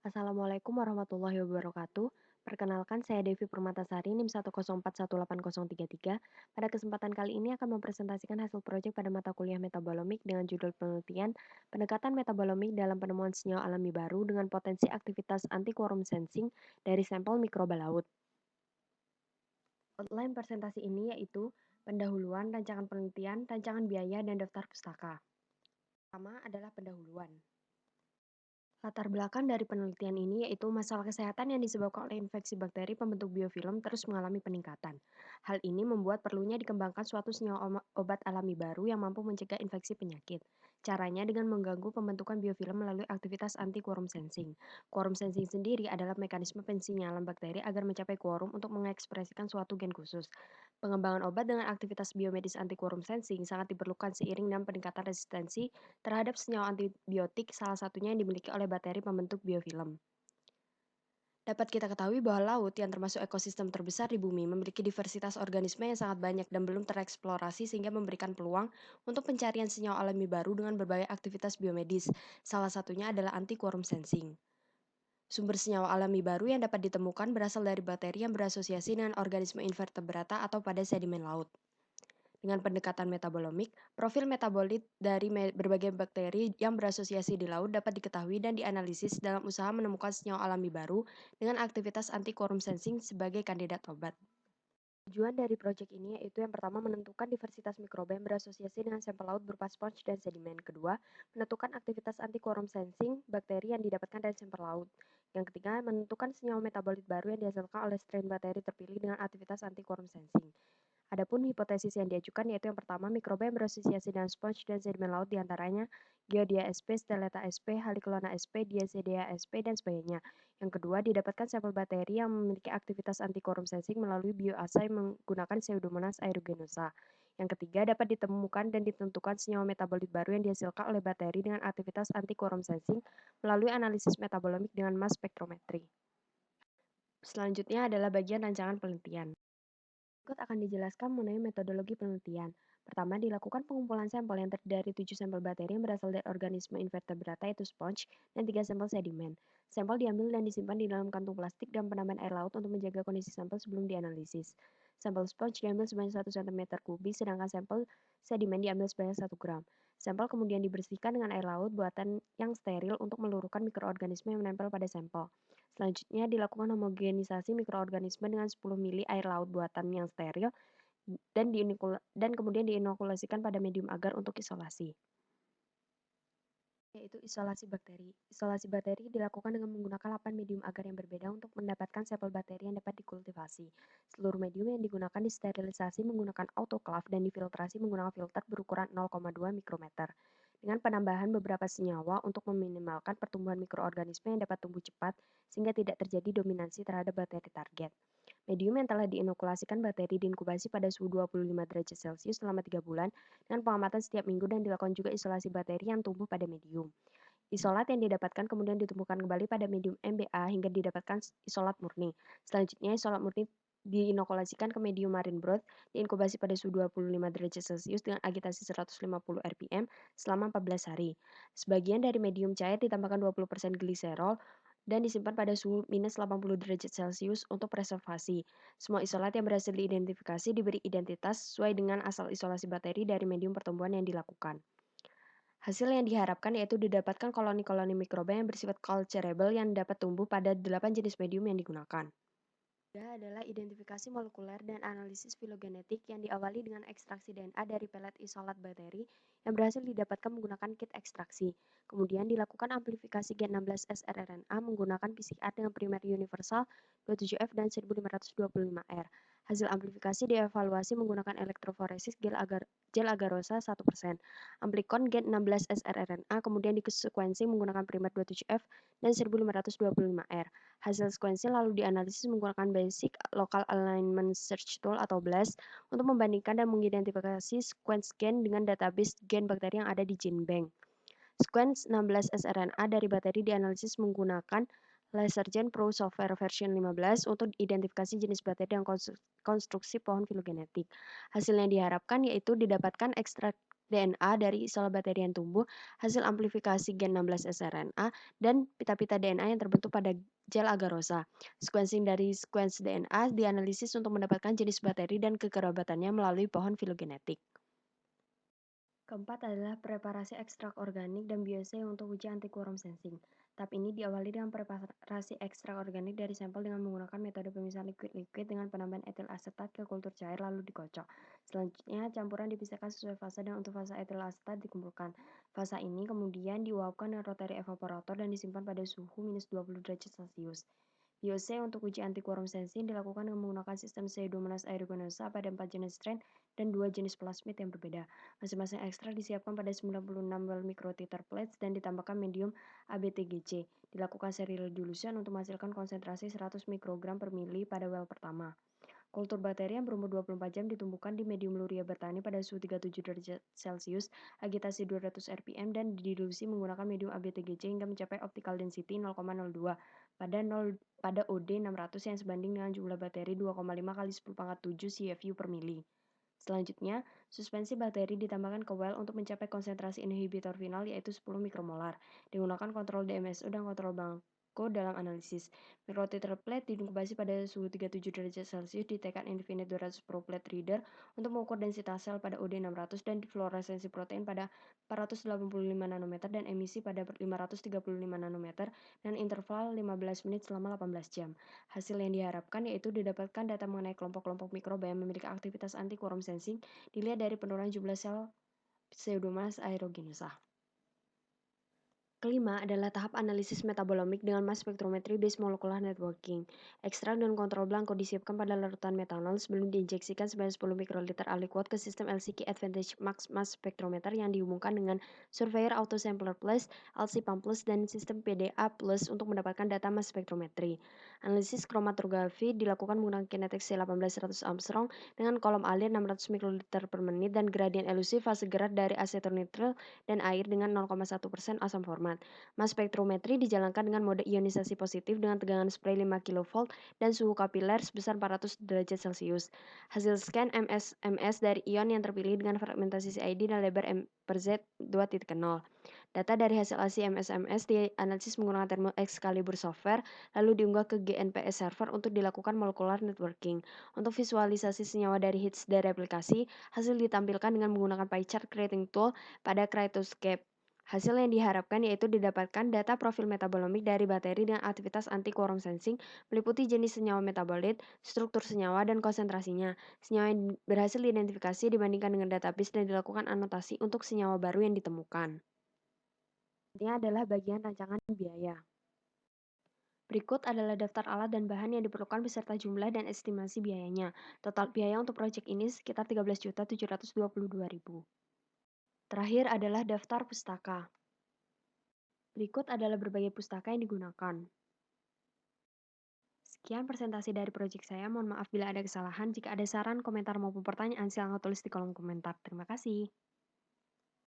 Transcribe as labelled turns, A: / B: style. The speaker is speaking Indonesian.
A: Assalamualaikum warahmatullahi wabarakatuh. Perkenalkan, saya Devi Permatasari, NIM 104188033. Pada kesempatan kali ini akan mempresentasikan hasil proyek pada mata kuliah metabolomik dengan judul penelitian Pendekatan Metabolomik dalam Penemuan Senyawa Alami Baru dengan Potensi Aktivitas Anti-Quorum Sensing dari Sampel Mikroba Laut. Outline presentasi ini yaitu pendahuluan, rancangan penelitian, rancangan biaya, dan daftar pustaka. Pertama adalah pendahuluan. Latar belakang dari penelitian ini yaitu masalah kesehatan yang disebabkan oleh infeksi bakteri pembentuk biofilm terus mengalami peningkatan. Hal ini membuat perlunya dikembangkan suatu senyawa obat alami baru yang mampu mencegah infeksi penyakit. Caranya dengan mengganggu pembentukan biofilm melalui aktivitas anti-quorum sensing. Quorum sensing sendiri adalah mekanisme pensinyalan bakteri agar mencapai quorum untuk mengekspresikan suatu gen khusus. Pengembangan obat dengan aktivitas biomedis anti-quorum sensing sangat diperlukan seiring dengan peningkatan resistensi terhadap senyawa antibiotik, salah satunya yang dimiliki oleh bakteri pembentuk biofilm. Dapat kita ketahui bahwa laut, yang termasuk ekosistem terbesar di bumi, memiliki diversitas organisme yang sangat banyak dan belum tereksplorasi sehingga memberikan peluang untuk pencarian senyawa alami baru dengan berbagai aktivitas biomedis. Salah satunya adalah anti-quorum sensing. Sumber senyawa alami baru yang dapat ditemukan berasal dari bakteri yang berasosiasi dengan organisme invertebrata atau pada sedimen laut. Dengan pendekatan metabolomik, profil metabolit dari berbagai bakteri yang berasosiasi di laut dapat diketahui dan dianalisis dalam usaha menemukan senyawa alami baru dengan aktivitas anti-quorum sensing sebagai kandidat obat. Tujuan dari proyek ini yaitu yang pertama menentukan diversitas mikroba yang berasosiasi dengan sampel laut berupa sponge dan sedimen. Kedua, menentukan aktivitas anti-quorum sensing bakteri yang didapatkan dari sampel laut. Yang ketiga, menentukan senyawa metabolit baru yang dihasilkan oleh strain bakteri terpilih dengan aktivitas anti-quorum sensing. Adapun hipotesis yang diajukan yaitu yang pertama, mikroba yang berasosiasi dengan sponge dan sedimen laut diantaranya Giodia sp, Stellata sp, Haliculona sp, Diacidea sp, dan sebagainya. Yang kedua, didapatkan sampel bakteri yang memiliki aktivitas anti-quorum sensing melalui bioassay menggunakan Pseudomonas aeruginosa. Yang ketiga, dapat ditemukan dan ditentukan senyawa metabolit baru yang dihasilkan oleh bakteri dengan aktivitas anti-quorum sensing melalui analisis metabolomik dengan mass spektrometri. Selanjutnya adalah bagian rancangan penelitian. Berikut akan dijelaskan mengenai metodologi penelitian. Pertama, dilakukan pengumpulan sampel yang terdiri dari 7 sampel bakteri yang berasal dari organisme invertebrata yaitu sponge dan 3 sampel sedimen. Sampel diambil dan disimpan di dalam kantung plastik dan penambahan air laut untuk menjaga kondisi sampel sebelum dianalisis. Sampel sponge diambil sebanyak 1 cm kubik, sedangkan sampel sedimen diambil sebanyak 1 gram. Sampel kemudian dibersihkan dengan air laut buatan yang steril untuk meluruhkan mikroorganisme yang menempel pada sampel. Selanjutnya dilakukan homogenisasi mikroorganisme dengan 10 mili air laut buatan yang steril dan kemudian diinokulasikan pada medium agar untuk isolasi. Yaitu isolasi bakteri. Isolasi bakteri dilakukan dengan menggunakan 8 medium agar yang berbeda untuk mendapatkan sampel bakteri yang dapat dikultivasi. Seluruh medium yang digunakan disterilisasi menggunakan autoclave dan difiltrasi menggunakan filter berukuran 0,2 mikrometer. Dengan penambahan beberapa senyawa untuk meminimalkan pertumbuhan mikroorganisme yang dapat tumbuh cepat sehingga tidak terjadi dominasi terhadap bakteri target. Medium yang telah diinokulasikan bakteri diinkubasi pada suhu 25 derajat Celcius selama 3 bulan dengan pengamatan setiap minggu dan dilakukan juga isolasi bakteri yang tumbuh pada medium. Isolat yang didapatkan kemudian ditumbuhkan kembali pada medium MBA hingga didapatkan isolat murni. Selanjutnya, isolat murni diinokulasikan ke medium marine broth, diinkubasi pada suhu 25 derajat Celcius dengan agitasi 150 rpm selama 14 hari. Sebagian dari medium cair ditambahkan 20% gliserol dan disimpan pada suhu minus 80 derajat Celcius untuk preservasi. Semua isolat yang berhasil diidentifikasi diberi identitas sesuai dengan asal isolasi bakteri dari medium pertumbuhan yang dilakukan. Hasil yang diharapkan yaitu didapatkan koloni-koloni mikroba yang bersifat culturable yang dapat tumbuh pada 8 jenis medium yang digunakan. Ketiga adalah identifikasi molekuler dan analisis filogenetik yang diawali dengan ekstraksi DNA dari pelet isolat bakteri yang berhasil didapatkan menggunakan kit ekstraksi. Kemudian dilakukan amplifikasi gen 16 srRNA menggunakan PCR dengan primer universal 27F dan 1525R. Hasil amplifikasi dievaluasi menggunakan elektroforesis gel agarosa 1%. Amplikon gen 16 srRNA kemudian disekuensi menggunakan primer 27F dan 1525R. Hasil sekuensi lalu dianalisis menggunakan Basic Local Alignment Search Tool atau BLAST untuk membandingkan dan mengidentifikasi sequence gen dengan database gen bakteri yang ada di GenBank. Sequence 16 sRNA dari bakteri dianalisis menggunakan LaserGen Pro Software version 15 untuk identifikasi jenis bakteri dan konstruksi pohon filogenetik. Hasil yang diharapkan yaitu didapatkan ekstrak DNA dari isola bakteri yang tumbuh, hasil amplifikasi gen 16 sRNA, dan pita-pita DNA yang terbentuk pada gel agarosa. Sequencing dari sequence DNA dianalisis untuk mendapatkan jenis bakteri dan kekerabatannya melalui pohon filogenetik. Keempat adalah preparasi ekstrak organik dan bioassay untuk uji anti-quorum sensing. Tahap ini diawali dengan preparasi ekstrak organik dari sampel dengan menggunakan metode pemisahan liquid-liquid dengan penambahan etil asetat ke kultur cair lalu dikocok. Selanjutnya, campuran dipisahkan sesuai fase dan untuk fase etil asetat dikumpulkan. Fase ini kemudian diuapkan dengan rotary evaporator dan disimpan pada suhu minus 20 derajat Celcius. Biose untuk uji anti-quorum sensing dilakukan dengan menggunakan sistem Pseudomonas aeruginosa pada 4 jenis strain dan 2 jenis plasmid yang berbeda. Masing-masing ekstrak disiapkan pada 96 well microtiter plates dan ditambahkan medium ABTGC. Dilakukan serial dilution untuk menghasilkan konsentrasi 100 mikrogram per mili pada well pertama. Kultur bakteri yang berumur 24 jam ditumbuhkan di medium Luria bertani pada suhu 37 derajat Celcius, agitasi 200 rpm, dan didilusi menggunakan medium ABTGC hingga mencapai optical density 0,02 pada OD 600 yang sebanding dengan jumlah bakteri 2,5 kali 10 pangkat 7 CFU per mili. Selanjutnya, suspensi bakteri ditambahkan ke well untuk mencapai konsentrasi inhibitor final yaitu 10 mikromolar. Digunakan kontrol DMSO dan kontrol blanco dalam analisis. Microtiter plate diinkubasi pada suhu 37 derajat Celcius di tekad Infinite 200 Pro Plate Reader untuk mengukur densitas sel pada OD 600 dan fluoresensi protein pada 485 nanometer dan emisi pada 535 nanometer dan interval 15 menit selama 18 jam. Hasil yang diharapkan yaitu didapatkan data mengenai kelompok-kelompok mikroba yang memiliki aktivitas anti-quorum sensing dilihat dari penurunan jumlah sel Pseudomonas aeruginosa. Kelima adalah tahap analisis metabolomik dengan mass spectrometry based molecular networking. Ekstrak dan kontrol blanco disiapkan pada larutan metanol sebelum diinjeksikan sebanyak 10 mikroliter aliquot ke sistem LCK Advantage Max Mass Spectrometer yang dihubungkan dengan Surveyor Auto Sampler Plus, LC Pump Plus, dan sistem PDA Plus untuk mendapatkan data mass spectrometry. Analisis kromatografi dilakukan menggunakan kinetik C1800 Armstrong dengan kolom alir 600 mikroliter per menit dan gradien elusi fase gerak dari asetonitrile dan air dengan 0,1% asam format. Mass spektrometri dijalankan dengan mode ionisasi positif dengan tegangan spray 5 kV dan suhu kapiler sebesar 400 derajat Celcius. Hasil scan MS dari ion yang terpilih dengan fragmentasi CID dan lebar M per Z 2.0. Data dari hasil ASI-MS dianalisis menggunakan Thermo Excalibur software, lalu diunggah ke GNPS server untuk dilakukan molecular networking. Untuk visualisasi senyawa dari hits dari replikasi, hasil ditampilkan dengan menggunakan pie chart creating tool pada Cryptoscape. Hasil yang diharapkan yaitu didapatkan data profil metabolomik dari bakteri dengan aktivitas anti-quorum sensing meliputi jenis senyawa metabolit, struktur senyawa, dan konsentrasinya. Senyawa yang berhasil diidentifikasi dibandingkan dengan database dan dilakukan anotasi untuk senyawa baru yang ditemukan. Ini adalah bagian rancangan biaya. Berikut adalah daftar alat dan bahan yang diperlukan beserta jumlah dan estimasi biayanya. Total biaya untuk proyek ini sekitar 13.722.000. Terakhir adalah daftar pustaka. Berikut adalah berbagai pustaka yang digunakan. Sekian presentasi dari proyek saya. Mohon maaf bila ada kesalahan. Jika ada saran, komentar maupun pertanyaan, silakan tulis di kolom komentar. Terima kasih.